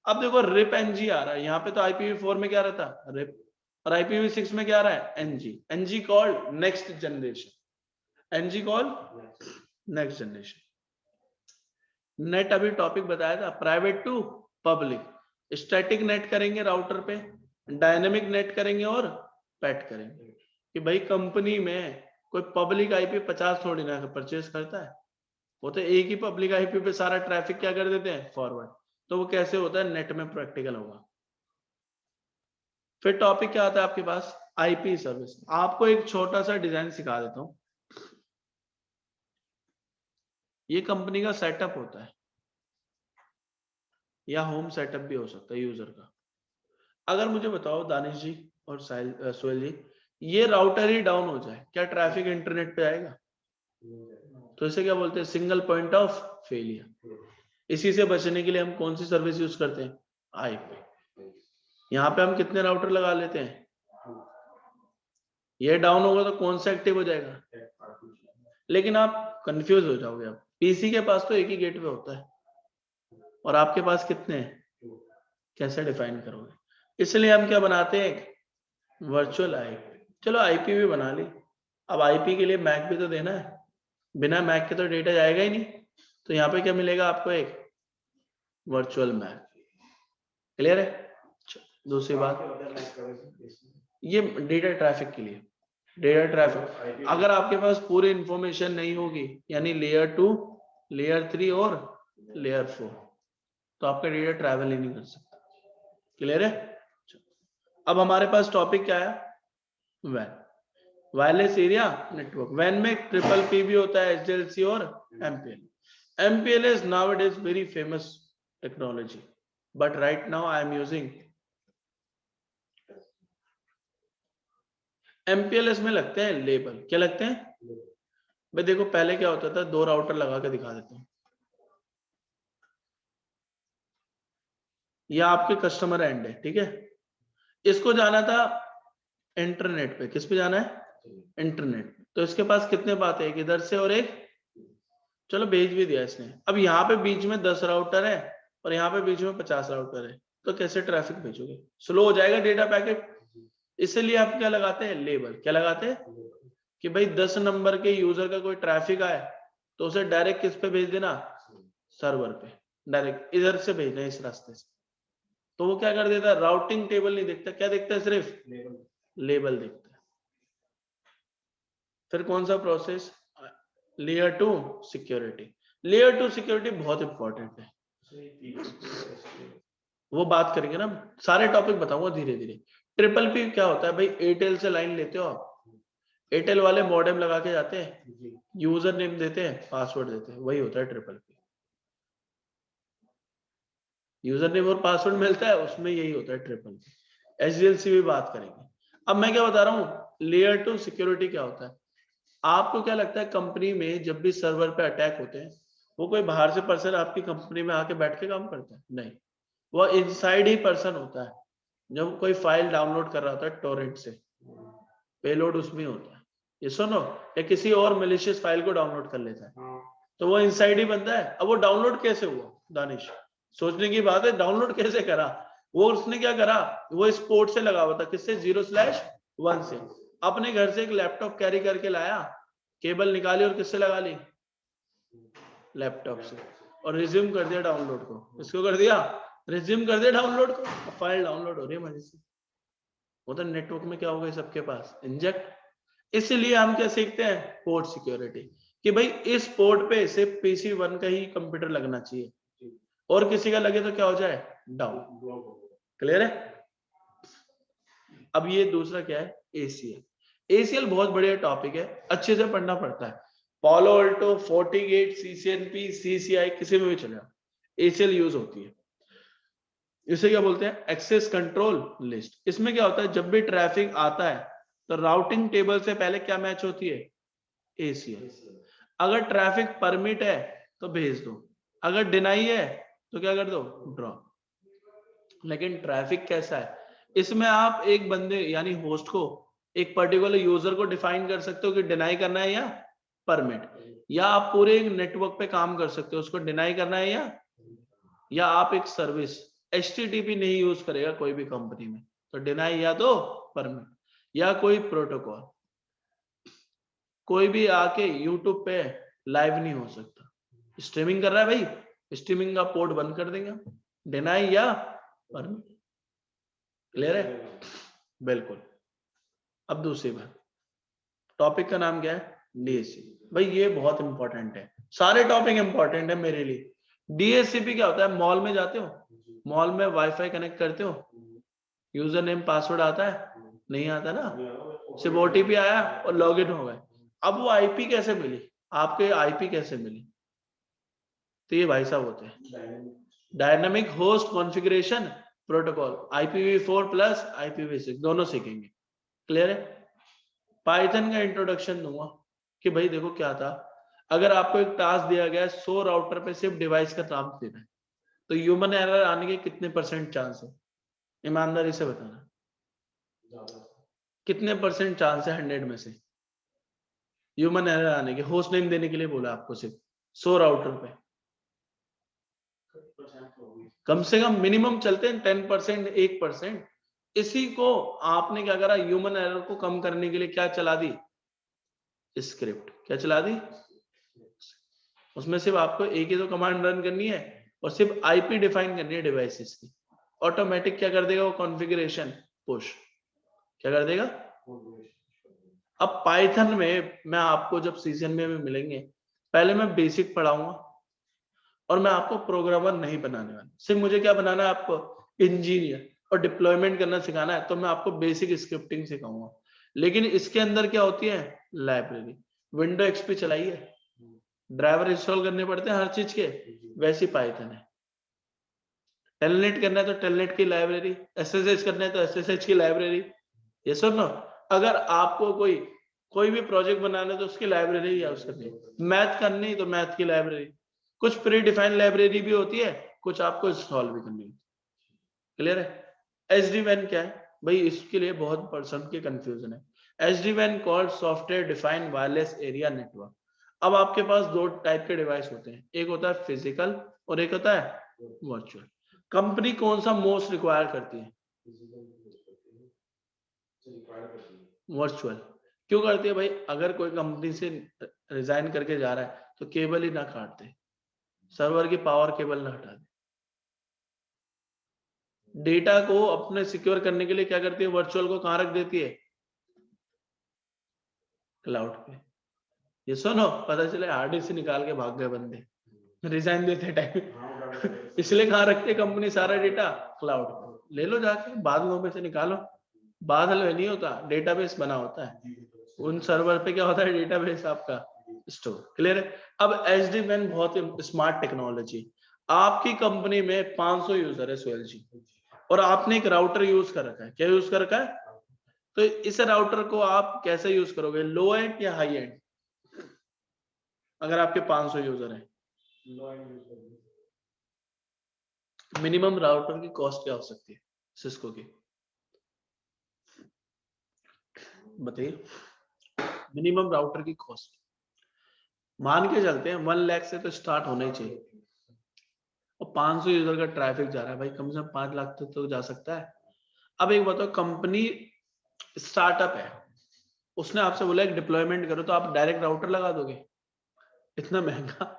अब देखो रिप NG आ रहा है। यहाँ पे तो IPv4 में क्या रहता है रिप, और IPv6 में क्या आ रहा है NG। NG called next generation, NG called next generation. NAT अभी टॉपिक बताया था private to public. Static NAT करेंगे राउटर पे, डायनेमिक नेट करेंगे और पैट करेंगे। कि भाई कंपनी में कोई पब्लिक IP 50 थोड़ी ना परचेज करता है, वो तो एक ही पब्लिक IP पे सारा ट्रैफिक क्या कर देते हैं फॉरवर्ड। तो वो कैसे होता है नेट में प्रैक्टिकल होगा। फिर टॉपिक क्या आता है आपके पास IP सर्विस। आपको एक छोटा सा डिजाइन सिखा देता हूं। ये कंपनी का सेटअप होता है, या होम सेटअप भी हो सकता है यूजर का। अगर मुझे बताओ दानिश जी और सोहेल जी, ये राउटर ही डाउन हो जाए, क्या ट्रैफिक इंटरनेट पे आएगा? तो इसे क्या बोलते हैं? Single point of failure. इसी से बचने के लिए हम कौन सी सर्विस यूज करते हैं? आईपी। यहाँ पे हम कितने राउटर लगा लेते हैं? ये डाउन होगा तो कौन सा एक्टिव हो जाएगा? लेकिन आप कंफ्यूज हो जाओगे। अब पीसी के पास तो एक ही गेटवे होता है और आपके पास कितने हैं? कैसे डिफाइन करोगे? इसलिए हम क्या बनाते हैं? Virtual IP. चलो आईपी भी बना ली, अब आईपी के लिए मैक भी तो देना है, बिना मैक के तो डेटा जाएगा ही नहीं। तो यहाँ पे क्या मिलेगा आपको? एक वर्चुअल मैक। क्लियर है? दूसरी बात, ये डेटा ट्रैफिक के लिए। डेटा ट्रैफिक अगर आपके पास पूरी इंफॉर्मेशन नहीं होगी, यानी लेयर 2, लेयर 3 और लेयर 4, तो आपका डेटा ट्रैवल ही नहीं कर सकता। क्लियर है? अब हमारे पास टॉपिक क्या है? वैन, वायरलेस एरिया नेटवर्क। वैन में ट्रिपल पी भी होता है, एचडीएलसी और MPL. MPL is nowadays very famous technology, but right now I am using MPLS में लगते हैं लेबल। क्या लगते हैं भाई? देखो पहले क्या होता था, 2 राउटर लगा के दिखा देता हूँ। यह आपके कस्टमर एंड है, ठीक है? इसको जाना था इंटरनेट पे। किस पे जाना है? इंटरनेट। तो इसके पास कितने बात है? एक इधर से और एक, चलो भेज भी दिया इसने। अब यहाँ पे बीच में 10 राउटर है और यहाँ पे बीच में 50 राउटर है, तो कैसे ट्रैफिक भेजोगे? स्लो हो जाएगा डेटा पैकेट। इसलिए आप क्या लगाते हैं? लेबल। क्या लगाते हैं? कि भाई 10 नंबर के यूजर का कोई ट्रैफिक आए तो उसे डायरेक्ट किस पे भेज देना? सर्वर पे। डायरेक्ट इधर से भेजना, इस रास्ते से। तो वो क्या कर देता है? राउटिंग टेबल नहीं देखता, क्या देखता है? सिर्फ लेबल देखता है। फिर कौन सा process? Layer 2 security. Layer 2 security बहुत इंपॉर्टेंट है, वो बात करेंगे ना। सारे टॉपिक बताऊंगा धीरे धीरे। ट्रिपल पी क्या होता है भाई? एयरटेल से लाइन लेते हो आप, एयरटेल वाले मॉडेम लगा के जाते हैं, यूजर नेम देते हैं, पासवर्ड देते हैं, वही होता है ट्रिपल पी। यूजर नेम और पासवर्ड मिलता है, उसमें यही होता है ट्रिपल पी। एचडीएलसी भी बात करेंगे। अब मैं क्या बता रहा हूँ, लेयर 2 सिक्योरिटी क्या होता है? आपको क्या लगता है कंपनी में जब भी सर्वर पे अटैक होते हैं, वो कोई बाहर से पर्सन आपकी कंपनी में आके बैठ के काम करता है? नहीं, वो इनसाइड ही पर्सन होता है। जब कोई फाइल डाउनलोड कर रहा होता है टोरेंट से, पेलोड उसमें होता है, ये सुनो, या किसी और मैलिशियस फाइल को डाउनलोड कर लेता है, तो वो इनसाइड ही बनता है। अब वो डाउनलोड कैसे हुआ दानिश? सोचने की बात है, डाउनलोड कैसे करा? वो उसने क्या करा? वो इस पोर्ट से लगा हुआ था, किससे? 0/1 से। अपने घर से एक लैपटॉप कैरी करके लाया, केबल निकाली और किससे लगा ली? लैपटॉप से। और रिज्यूम कर दिया डाउनलोड को। इसको कर दिया, रिज्यूम कर दिया डाउनलोड को, फाइल डाउनलोड हो रही है मजे से। वो तो नेटवर्क में क्या होगा सबके पास? इंजेक्ट। इसलिए हम क्या सीखते हैं? पोर्ट सिक्योरिटी, कि भाई इस पोर्ट पे सिर्फ PC1 का ही कंप्यूटर लगना चाहिए, और किसी का लगे तो क्या हो जाए? डाउन। क्लियर है? अब ये दूसरा क्या है? ACL। ACL बहुत बढ़िया टॉपिक है, अच्छे से पढ़ना पड़ता है। पालो अल्टो, FortiGate, CCNP, CCI, किसी में भी चले जाओ, ACL यूज होती है। इसे क्या बोलते हैं? Access control list. इसमें क्या होता है, जब भी ट्रैफिक आता है तो राउटिंग टेबल से पहले क्या मैच होती है? ACL। अगर ट्रैफिक परमिट है तो भेज दो, अगर डिनाई है तो क्या कर दो? ड्रॉप। लेकिन ट्रैफिक कैसा है, इसमें आप एक बंदे यानी होस्ट को, एक पर्टिकुलर यूजर को डिफाइन कर सकते हो कि डिनाई करना है या परमिट, या आप पूरे नेटवर्क पे काम कर सकते हो, उसको डिनाई करना है या आप एक सर्विस HTTP नहीं यूज करेगा कोई भी कंपनी में, तो डिनाई या तो परमिट, या कोई प्रोटोकॉल। कोई भी आके YouTube पे लाइव नहीं हो सकता, स्ट्रीमिंग कर रहा है भाई, स्ट्रीमिंग का पोर्ट बंद कर देंगे, डिनाई या परमिट। क्लियर है? बिल्कुल। अब दूसरी बात, टॉपिक का नाम क्या है? DHCP। भाई ये बहुत इंपॉर्टेंट है, सारे टॉपिक इंपॉर्टेंट है मेरे लिए। DHCP क्या होता है? मॉल में जाते हो, मॉल में वाईफाई कनेक्ट करते हो, यूजर नेम पासवर्ड आता है? नहीं आता ना, सिर्फ OTP आया और लॉगिन हो गए। अब वो आईपी कैसे मिली आपके? आईपी कैसे मिली? तो ये भाई साहब होते हैं dynamic host configuration protocol, IPv4 plus IPv6 दोनों सीखेंगे। क्लियर है? पाइथन का इंट्रोडक्शन दूंगा कि भाई देखो क्या था, अगर आपको एक टास्क दिया गया है 100 राउटर पे सिर्फ डिवाइस का नाम देना है, तो ह्यूमन एरर आने के कितने % चांस है? ईमानदारी से बताना, कितने % चांस है 100 में से ह्यूमन एरर आने के? होस्ट नेम देने के लिए बोला आपको सिर्फ 100 राउटर पे, कम से कम मिनिमम चलते हैं 10%, 1%। इसी को आपने क्या करा, ह्यूमन एरर को कम करने के लिए क्या चला दी? स्क्रिप्ट। क्या चला दी? उसमें सिर्फ आपको एक ही तो कमांड रन करनी है और सिर्फ आईपी डिफाइन करनी है डिवाइसेस की। ऑटोमेटिक क्या कर देगा वो? Configuration push. क्या कर देगा? अब पाइथन में मैं आपको जब सीजन में मिलेंगे, पहले मैं बेसिक पढ़ाऊंगा और मैं आपको प्रोग्रामर नहीं बनाने वाला। सिर्फ मुझे क्या बनाना है? आपको इंजीनियर और डिप्लॉयमेंट करना सिखाना है, तो मैं आपको बेसिक स्क्रिप्टिंग सिखाऊंगा। लेकिन इसके अंदर क्या होती है? लाइब्रेरी। विंडो एक्सपी चलाई है, ड्राइवर इंस्टॉल करने पड़ते हैं हर चीज के, वैसी पाइथन है। टेलनेट करना है तो टेलनेट की लाइब्रेरी, एसएसएच करना है तो एसएसएच की लाइब्रेरी। ये सब ना, अगर आपको कोई भी प्रोजेक्ट बनाना है तो उसकी लाइब्रेरी यूज करनी है। मैथ करनी है तो मैथ की लाइब्रेरी। कुछ प्री डिफाइंड लाइब्रेरी भी होती है, कुछ आपको इंस्टॉल भी करनी है। क्लियर है? SD-WAN क्या है भाई? इसके लिए बहुत पर्सन के कंफ्यूजन है। SD-WAN called software defined wireless area network. अब आपके पास दो टाइप के डिवाइस होते हैं, एक होता है फिजिकल और एक होता है वर्चुअल। कंपनी कौन सा मोस्ट रिक्वायर करती है? वर्चुअल। क्यों करती है भाई? अगर कोई कंपनी से रिजाइन करके जा रहा है तो केबल ही ना काट दे, सर्वर की पावर केबल ना हटा दे। डेटा को अपने सिक्योर करने के लिए क्या करती है? वर्चुअल को कहां रख देती है? क्लाउड पे। ये सुनो, पता चले हार्ड डिस्क से निकाल के भाग गए बंदे रिजाइन देते टाइम इसलिए कहां रखते कंपनी सारा डेटा? क्लाउड पे। ले लो जाके बादलों में से निकालो। बादल में नहीं होता, डेटाबेस बना होता है, उन सर्वर पे क्या होता है? डेटाबेस आपका स्टोर। क्लियर है? अब SD-WAN बहुत स्मार्ट टेक्नोलॉजी। आपकी कंपनी में 500 यूजर है सोहेल जी, और आपने एक राउटर यूज कर रखा है। क्या यूज कर रखा है? तो इस राउटर को आप कैसे यूज करोगे? लो एंड या हाई एंड? अगर आपके 500 यूजर हैं, मिनिमम राउटर की कॉस्ट क्या हो सकती है सिस्को की? बताइए, मिनिमम राउटर की कॉस्ट मान के चलते हैं 1 लाख से तो स्टार्ट होना ही चाहिए, और 500 यूजर का ट्रैफिक जा रहा है भाई, कम से कम 5 लाख तक तो जा सकता है। अब एक बताओ, कंपनी स्टार्टअप है, उसने आपसे बोला एक डिप्लॉयमेंट करो, तो आप डायरेक्ट राउटर लगा दोगे? इतना महंगा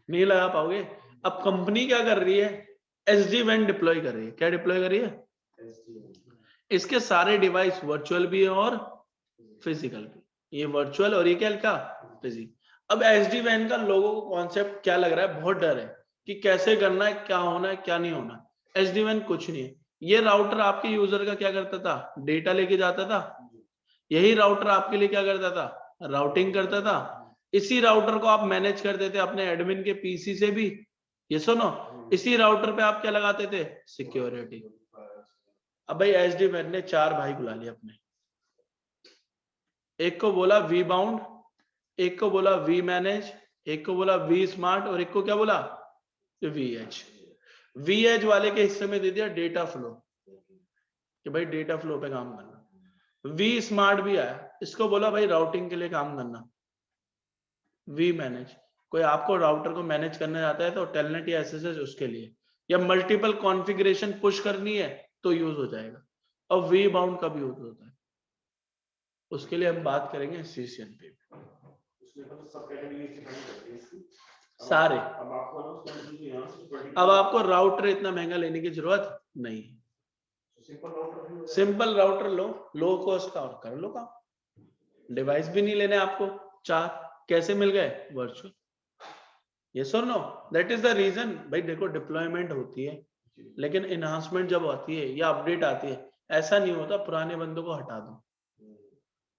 नहीं लगा पाओगे। अब कंपनी क्या कर रही है? SD-WAN डिप्लॉय कर रही है। क्या डिप्लॉय कर रही है? इसके सारे डिवाइस वर्चुअल भी है और फिजिकल भी। ये वर्चुअल और ये क्या फिजिकल। अब SD-WAN का लोगों को कॉन्सेप्ट क्या लग रहा है? बहुत डर है कि कैसे करना है, क्या होना है, क्या नहीं होना। SD-WAN कुछ नहीं है। ये राउटर आपके यूजर का क्या करता था? डेटा लेके जाता था। यही राउटर आपके लिए क्या करता था? राउटिंग करता था। इसी राउटर को आप मैनेज करते थे अपने एडमिन के पीसी से भी। ये सुनो, इसी राउटर पे आप क्या लगाते थे? सिक्योरिटी। अब भाई SD-WAN ने 4 भाई बुला लिए अपने, एक को बोला वी बाउंड, एक को बोला वी मैनेज, एक को बोला वी स्मार्ट, और एक को क्या बोला? We as. वी एज वाले के हिस्से में दे दिया डेटा फ्लो, कि भाई डेटा फ्लो पे काम करना। वी स्मार्ट भी आया, इसको बोला भाई राउटिंग के लिए काम करना। वी मैनेज, कोई आपको राउटर को मैनेज करना चाहता है तो टेलनेट या एसएसएच उसके लिए, या मल्टीपल कॉन्फ़िगरेशन पुश करनी है तो यूज हो जाएगा। अब वी बाउंड कब यूज होता है? उसके लिए हम बात करेंगे CCNP सारे। अब आपको राउटर इतना महंगा लेने की जरूरत नहीं, सिंपल राउटर लो, लो कॉस्ट का, और कर लो काम। डिवाइस भी नहीं लेने आपको, 4 कैसे मिल गए? वर्चुअल। यस और no? That is the reason. भाई देखो, डिप्लॉयमेंट होती है, लेकिन एनहांसमेंट जब आती है या अपडेट आती है, ऐसा नहीं होता पुराने बंदों को हटा दो।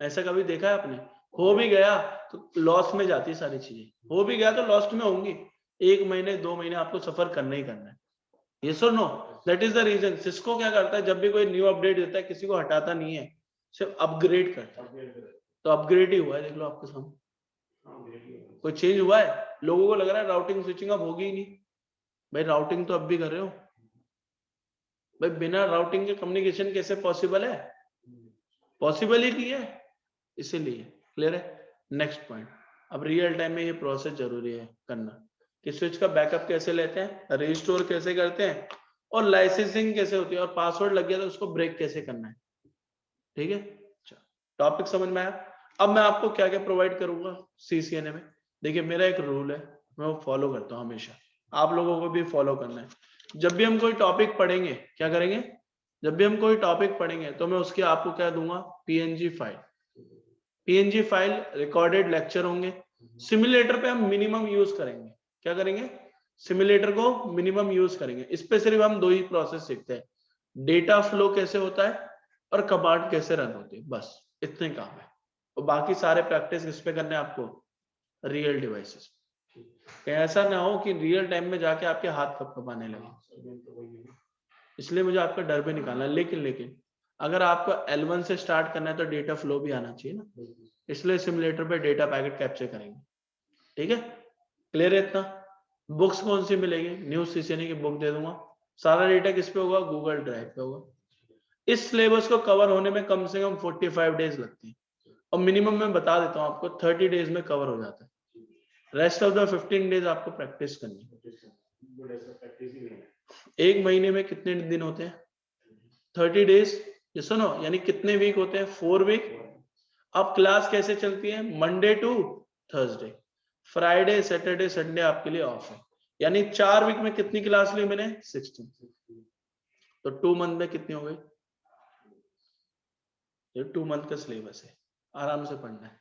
ऐसा कभी देखा है आपने? हो भी गया तो लॉस में जाती है सारी चीजें, हो भी गया तो लॉस्ट में होंगी। 1 महीने 2 महीने आपको सफर करना ही करना है। यस और no? That is the reason Cisco क्या करता है, जब भी कोई न्यू अपडेट देता है किसी को हटाता नहीं है, सिर्फ अपग्रेड करता है। तो अपग्रेड ही हुआ है, देख लो आपके सामने। कोई चेंज हुआ है? लोगों को लग रहा है राउटिंग स्विचिंग अब होगी ही नहीं। भाई राउटिंग तो अब भी कर रहे हो भाई, बिना राउटिंग के कम्युनिकेशन कैसे पॉसिबल है? पॉसिबल ही नहीं है, इसीलिए। क्लियर है? नेक्स्ट पॉइंट, अब रियल टाइम में ये प्रोसेस जरूरी है करना कि स्विच का बैकअप कैसे लेते हैं, रिस्टोर कैसे करते हैं, और लाइसेंसिंग कैसे होती है, और पासवर्ड लग गया तो उसको ब्रेक कैसे करना है। ठीक है, टॉपिक समझ में आया? अब मैं आपको क्या क्या प्रोवाइड करूंगा सीसीएनए में। देखिए मेरा एक रूल है, मैं वो फॉलो करता हूँ हमेशा, आप लोगों को भी फॉलो करना है। जब भी हम कोई टॉपिक पढ़ेंगे, क्या करेंगे, जब भी हम कोई टॉपिक पढ़ेंगे तो मैं उसकी आपको क्या दूंगा, PNG file. PNG file recorded lecture होंगे। सिमुलेटर पे हम मिनिमम यूज करेंगे, क्या करेंगे, सिमुलेटर को मिनिमम यूज करेंगे। इस पे सिर्फ हम 2 ही प्रोसेस सीखते हैं, डेटा फ्लो कैसे होता है और कमांड कैसे रन होती है, बस इतने काम है। और बाकी सारे प्रैक्टिस किस पे करने हैं आपको, रियल डिवाइसेस। ऐसा ना हो कि रियल टाइम में जाके आपके हाथ कपकपाने लगे, इसलिए मुझे आपका डर भी निकालना है। लेकिन अगर आपको L1 से स्टार्ट करना है तो डेटा फ्लो भी आना चाहिए ना, इसलिए सिमुलेटर पे डेटा पैकेट कैप्चर करेंगे। ठीक है, क्लियर है इतना? बुक्स कौन सी मिलेगी, न्यू सीसीएनए की बुक दे दूंगा। सारा डेटा किस पे होगा, गूगल ड्राइव पे होगा। इस सिलेबस को कवर होने में कम से कम 45 डेज लगते हैं, और मिनिमम मैं बता देता हूँ आपको 30 डेज में कवर हो जाता है। रेस्ट ऑफ द 15 डेज आपको प्रैक्टिस करनी है। 1 महीने में कितने दिन होते हैं, 30 डेज। ये सुनो, यानी कितने वीक होते हैं, 4 वीक। अब क्लास कैसे चलती है, Monday to Thursday, Friday Saturday Sunday आपके लिए ऑफ है। यानी 4 वीक में कितनी क्लास ली मैंने, 16। तो 2 मंथ में कितनी हो गई, ये 2 मंथ का सिलेबस है, आराम से पढ़ना है।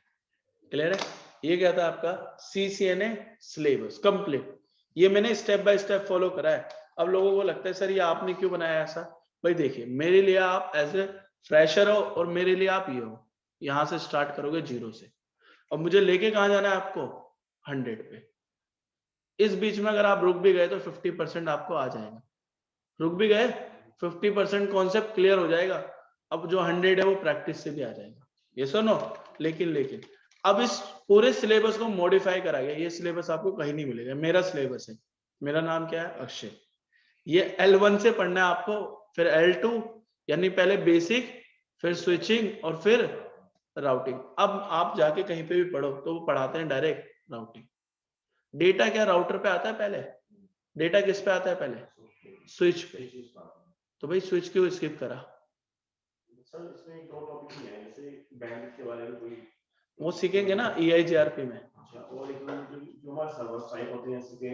क्लियर है? ये क्या था आपका सीसीएनए सिलेबस कंप्लीट। ये मैंने स्टेप बाय स्टेप फॉलो करा है। अब लोगों को लगता है सर ये आपने क्यों बनाया ऐसा, भाई देखिए मेरे लिए आप एज ए फ्रेशर हो और मेरे लिए आप ये हो, यहाँ से स्टार्ट करोगे 0 से, और मुझे लेके कहाँ जाना है आपको, 100 पे। इस बीच में अगर आप रुक भी गए तो 50% आपको आ जाएगा, रुक भी गए 50% कॉन्सेप्ट क्लियर हो जाएगा। अब जो 100 है वो प्रैक्टिस से भी आ जाएगा। ये सुनो, लेकिन अब इस पूरे सिलेबस को मॉडिफाई करा गया। ये सिलेबस आपको कहीं नहीं मिलेगा, मेरा सिलेबस है। मेरा नाम क्या है, अक्षय। ये L1 से पढ़ना है आपको, फिर L2 यानी पहले बेसिक, फिर स्विचिंग, और फिर राउटिंग। अब आप जाके कहीं पे भी पढ़ो तो वो पढ़ाते हैं डायरेक्ट राउटिंग। डेटा क्या राउटर पे आता है पहले, डेटा किस पे आता है पहले, स्विच पे। तो भाई स्विच क्यों स्किप करा, सर इसमें एक और टॉपिक नहीं है, जैसे बैंडविड्थ के बारे में कोई, वो सीखेंगे ना EIGRP में। और एक जो हमारे सर्वर साइट होते हैं, जैसे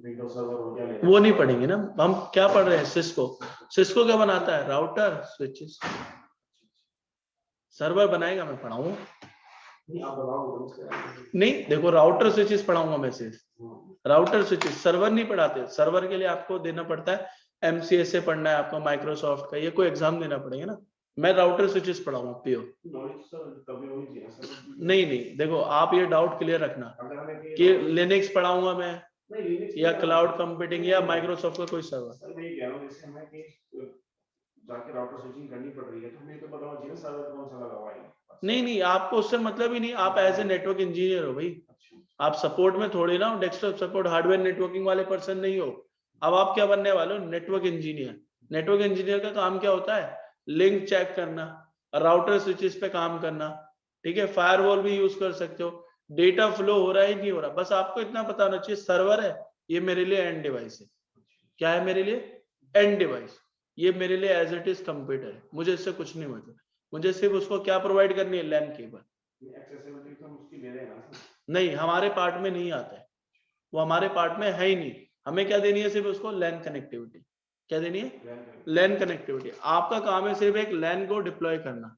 विंडोज सर्वर हो गया, वो नहीं पढ़ेंगे ना। हम क्या पढ़ रहे हैं, सिस्को। सिस्को क्या बनाता है, राउटर स्विचेस। सर्वर बनाएगा, मैं पढ़ाऊंगा नहीं। देखो राउटर स्विचेस पढ़ाऊंगा मैं सिर्फ, राउटर स्विचेस, सर्वर नहीं पढ़ाते। सर्वर के लिए आपको देना पड़ता है MCS से पढ़ना है आपको, माइक्रोसॉफ्ट का, ये कोई एग्जाम देना पड़ेगा ना। मैं राउटर स्विचेस पढ़ाऊंगा पियो। नहीं, देखो आप ये डाउट क्लियर रखना कि लिनक्स पढ़ाऊंगा मैं, या क्लाउड कंप्यूटिंग, या माइक्रोसॉफ्ट का कोई सर्वर। जाके राउटर स्विचिंग करनी पड़ रही है तो हमें तो पता होना चाहिए सर्वर कौन सा लगा हुआ है। नहीं, आपको उससे मतलब ही नहीं, आप एज ए नेटवर्क इंजीनियर हो भाई। आप सपोर्ट में थोड़ी ना हो, डेस्कटॉप सपोर्ट हार्डवेयर नेटवर्किंग वाले पर्सन नहीं हो। अब आप क्या बनने वाले हो, नेटवर्क इंजीनियर। नेटवर्क इंजीनियर का काम क्या होता है, लिंक चेक करना, राउटर स्विचेस पे काम करना। ठीक है, फायरवॉल भी यूज कर सकते हो। डेटा फ्लो हो रहा है नहीं हो रहा, बस आपको इतना पता होना चाहिए सर्वर है, ये मेरे लिए एंड डिवाइस है। क्या है मेरे लिए, एंड डिवाइस। ये मेरे लिए एज इट इज कंप्यूटर है, मुझे इससे कुछ नहीं मतलब। मुझे सिर्फ उसको क्या प्रोवाइड करनी है, लैन केबल। नहीं, हमारे पार्ट में नहीं आता है, वो हमारे पार्ट में है ही नहीं। हमें क्या देनी है, सिर्फ उसको लैन कनेक्टिविटी। क्या देनी है, लैन कनेक्टिविटी। आपका काम है सिर्फ एक लैन को डिप्लॉय करना,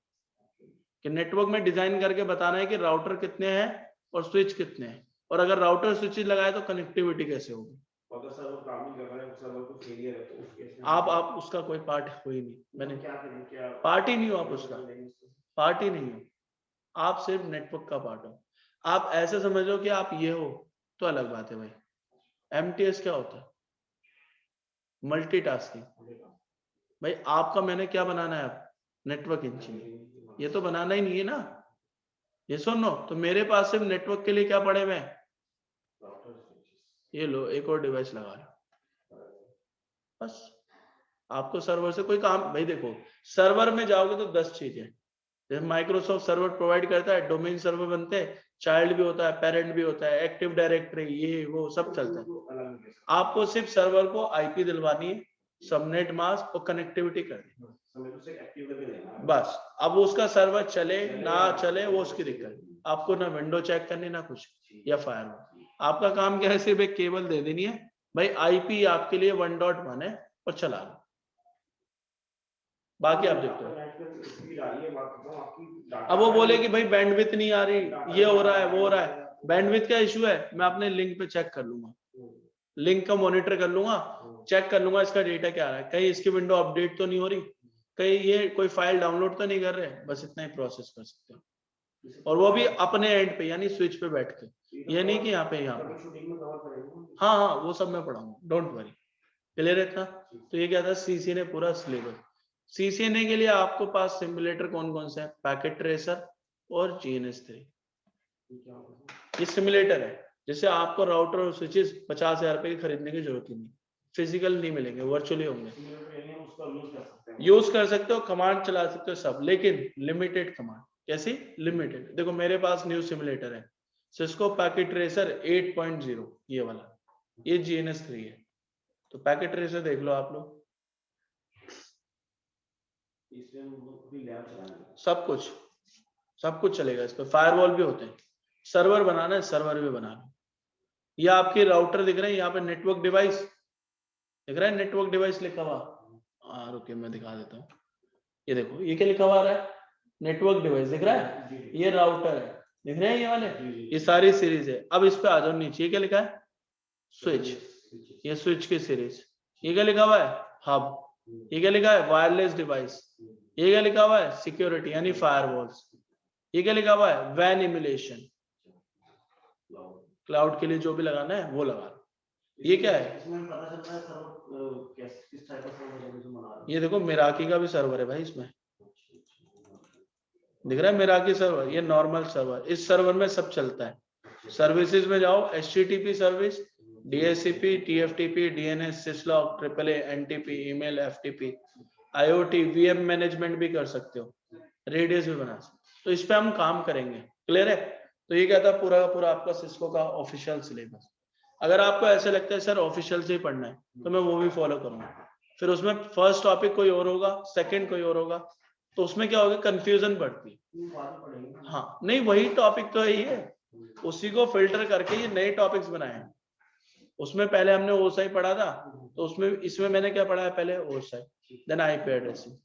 कि नेटवर्क में डिजाइन करके बताना है कि राउटर कितने हैं और स्विच कितने हैं, और अगर राउटर स्विच लगाए तो कनेक्टिविटी कैसे होगी। अगर सर्वर काम नहीं कर रहा है, सर्वर को फेलियर है, तो उस केस में आप उसका कोई पार्ट हो ही नहीं। मैंने क्या पार्ट ही नहीं हो, आप उसका पार्ट ही नहीं हो, आप सिर्फ नेटवर्क का पार्ट हो। आप ऐसे समझ लो कि आप ये हो तो अलग बात है भाई। MTS क्या होता है? मल्टीटास्किंग। भाई आपका मैंने क्या बनाना है? अब नेटवर्क इंजीनियर, ये तो बनाना ही नहीं है ना, ये सुनो। तो मेरे पास सिर्फ नेटवर्क के लिए क्या पड़े हुए हैं? ये लो एक और डिवाइस लगा लो, बस। आपको सर्वर से कोई काम, भाई देखो सर्वर में जाओगे तो 10 चीजें, जैसे माइक्रोसॉफ्ट सर्वर प्रोवाइड करता है, डोमेन सर्वर बनते हैं, चाइल्ड भी होता है, पेरेंट भी होता है, एक्टिव डायरेक्टरी, ये वो सब चलता है। आपको सिर्फ सर्वर को आईपी दिलवानी है, सबनेट मास्क और कनेक्टिविटी करनी है, बस। अब उसका सर्वर चले ना चले वो उसकी दिक्कत, आपको ना विंडो चेक करनी ना कुछ, या फायरवॉल। आपका काम क्या है? सिर्फ एक केबल दे देनी है, भाई आईपी आपके लिए 1.1 है और चला लो, बाकी आप देखते हो। अब वो बोले कि भाई बैंडविड्थ नहीं आ रही, ये हो रहा है वो हो रहा है, बैंडविड्थ का इशू है, मैं अपने लिंक पे चेक कर लूंगा, लिंक का मॉनिटर कर लूंगा, चेक कर लूंगा इसका डेटा क्या आ रहा है, कहीं इसकी विंडो अपडेट तो नहीं हो रही, कहीं ये कोई फाइल डाउनलोड तो नहीं कर रहे, बस इतना ही प्रोसेस कर सकते हो। और वो भी अपने एंड पे, यानी स्विच पे बैठ के, ये नहीं कि यहाँ पे। हाँ हाँ वो सब मैं पढ़ाऊंगा, डोंट वरी। क्लियर है था? तो ये क्या था, सीसी ने पूरा सिलेबस। सीसीएनए के लिए आपको पास सिमुलेटर कौन कौन से है? पैकेट ट्रेसर और GNS3, ये सिमुलेटर है। जैसे आपको राउटर और स्विचेस 50,000 रुपए की खरीदने की जरूरत ही नहीं, फिजिकल नहीं मिलेंगे, वर्चुअली होंगे, यूज कर सकते हो, कमांड चला सकते हो सब, लेकिन लिमिटेड कमांड। कैसी लिमिटेड? देखो मेरे पास न्यू सिमुलेटर है, सिस्को पैकेट ट्रेसर 8.0, ये वाला, ये GNS3 है। तो पैकेट ट्रेसर देख लो आप लोग, सब कुछ चलेगा इस पर, फायरवॉल भी होते हैं, सर्वर बनाना है सर्वर भी बना लो। ये आपके राउटर दिख रहे हैं, यहाँ पे नेटवर्क डिवाइस दिख रहा है, नेटवर्क डिवाइस लिखा हुआ। हाँ रुकिए मैं दिखा देता हूँ, ये देखो ये क्या लिखा हुआ है, नेटवर्क डिवाइस दिख रहा है, ये राउटर है, दिख रहे हैं ये वाले, ये सारी सीरीज है। अब इस पे आ जाओ नीचे, ये क्या लिखा है? स्विच, ये स्विच की सीरीज। ये क्या लिखा हुआ है? हब। ये क्या लिखा है? Wireless device. ये क्या लिखा हुआ है? सिक्योरिटी यानी फायरवॉल्स। ये क्या लिखा हुआ है? वैन इमुलेशन, क्लाउड के लिए जो भी लगाना है वो लगा लो। ये क्या है? ये देखो मिराकी का भी सर्वर है भाई इसमें, दिख रहा है मिराकी सर्वर, ये नॉर्मल सर्वर, इस सर्वर में सब चलता है। सर्विसेज में जाओ, HTTP service, DHCP, TFTP, DNS, syslog, AAA, NTP, email, FTP, IoT, VM management भी कर सकते हो, रेडियस भी बना सकते हो। तो इस पे हम काम करेंगे। क्लियर है? तो ये क्या था, पूरा का पूरा आपका सिस्को का ऑफिशियल सिलेबस। अगर आपको ऐसा लगता है सर ऑफिशियल से ही पढ़ना है, तो मैं वो भी फॉलो करूंगा। फिर उसमें फर्स्ट टॉपिक कोई और होगा, सेकंड कोई और होगा, तो उसमें क्या होगा, कंफ्यूजन बढ़ती है। हाँ नहीं, वही टॉपिक तो यही है, उसी को फिल्टर करके ये नए टॉपिक्स बनाए हैं। उसमें पहले हमने ओसाई पढ़ा था, तो उसमें इसमें मैंने क्या पढ़ा है, पहले ओसाई, देन IP एड्रेसिंग।